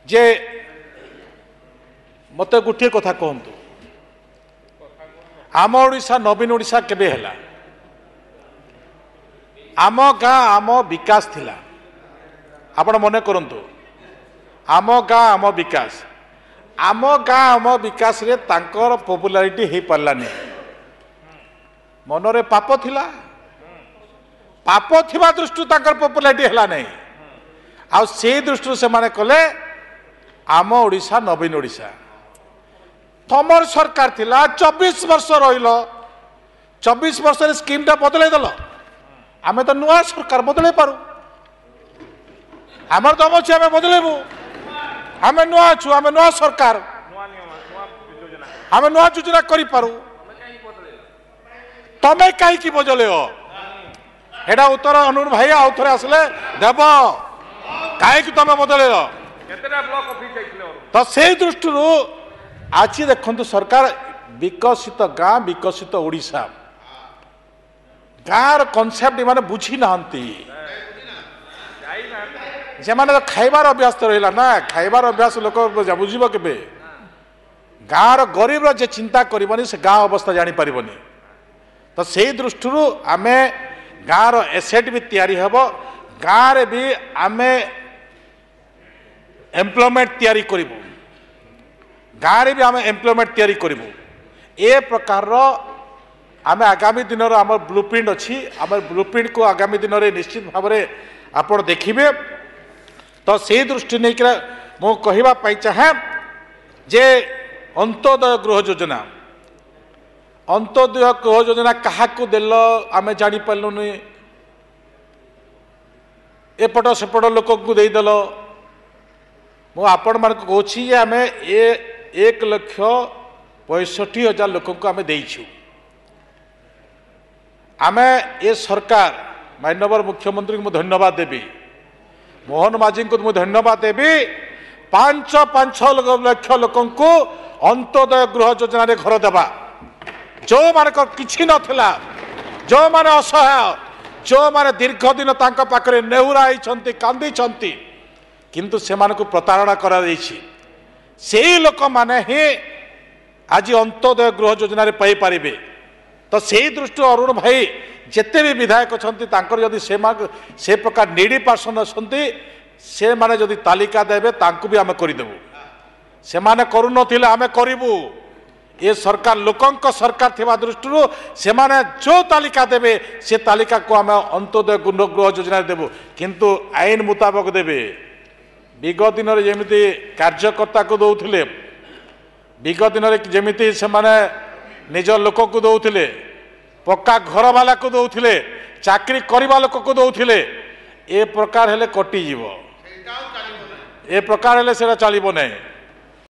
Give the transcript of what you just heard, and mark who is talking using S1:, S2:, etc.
S1: जे मत गोटे कथा कहतु आम ओडिशा नवीन ओडिशा केबे हैला आम गाँ आम विकास थिला आपण मने करंतु आम गाँ आम विकास रे तांकर पॉपुलैरिटी हे पारलानी मनरे पाप थिला पाप थिबा दृष्टि तांकर पॉपुलैरिटी हला नहीं आ से दृष्टि से माने कले आम ओडिशा नवीन ओडिशा तमर सरकार थिला 24 वर्ष रहिल 24 वर्ष रे स्कीम टा बदलै दल आमे तो नुआ सरकार बदलै पारू आमर दम अछि आमे बदलेबू आमे नुआ छु आमे नुआ सरकार आमे नुआ योजना करि पारू तमे काई की बदले हो एडा उत्तर अनुर भाई आउ थरे आसले देव काई की तमे बदले हो केतेटा ब्लॉक ऑफिस जाइथिले तो से दृष्टि आज देखु सरकार विकसित गाँ विकसित ओडिशा गाँव कनसेप्ट माने बुझी ना से माने तो खाइबार अभ्यास तो रहा ना खाइबार अभ्यास लोक बुझब के गाँव गरीब जे चिंता करबनी से गाँव अवस्था जानी पारिबनी तो से दृष्टि आमे गाँव एसेट भी तैयारी हब गाँव भी आमे एम्प्लॉयमेंट तैयारी करिबु गाँव भी आम एम्प्लॉयमेंट तैयारी करूँ ए प्रकार आम आगामी दिन आम ब्लूप्रिंट अच्छी आम ब्लूप्रिंट को आगामी दिन में निश्चित भाव में आप देखिए तो से दृष्टि नहीं मु कहवाई चाहे जे अंत्योदय गृह योजना क्या देल आम जापारूनी एपट सेपट लोक को देदेल मुझे कहूँ आम 1,65,000 लोक को आम देइछु आमे ये सरकार माननीय मुख्यमंत्री को धन्यवाद देवी मोहन माझी को धन्यवाद देवी 5 लाख लोक को अंत्योदय गृह योजना रे घर देवा जो मान किछि नथिला जो माने असहाय जो माने दीर्घ दिन तांका पाखरे नेहुराई छंती कांदी छंती किंतु से मानको प्रतारणा करा देछि से लोक माने ही आज अंत्योदय गृह योजना रे पाई पारिबे तो से दृष्टि अरुण भाई जिते भी विधायक अच्छा जदि से प्रकार नीडी पर्सन अच्छा से माने जदि तालिका देवे तांकु भी आम करदेबू से माने करू नथिले आमे करिबू ये सरकार लोकंक सरकार थिबा दृष्टि से माने जो तालिका देवे से तालिका को आम अंत्योदय गृह योजना देबू किंतु आईन मुताबक देवे विगत दिन जमी कार्यकर्ता को दौले विगत दिन जमी से माने निज लोक को दौले पक्का घर वाला को दौले चाकरी करवा लोक को दौले ए प्रकार हेले कटिजीव ए प्रकार हेले सेटा चलिबो नहीं।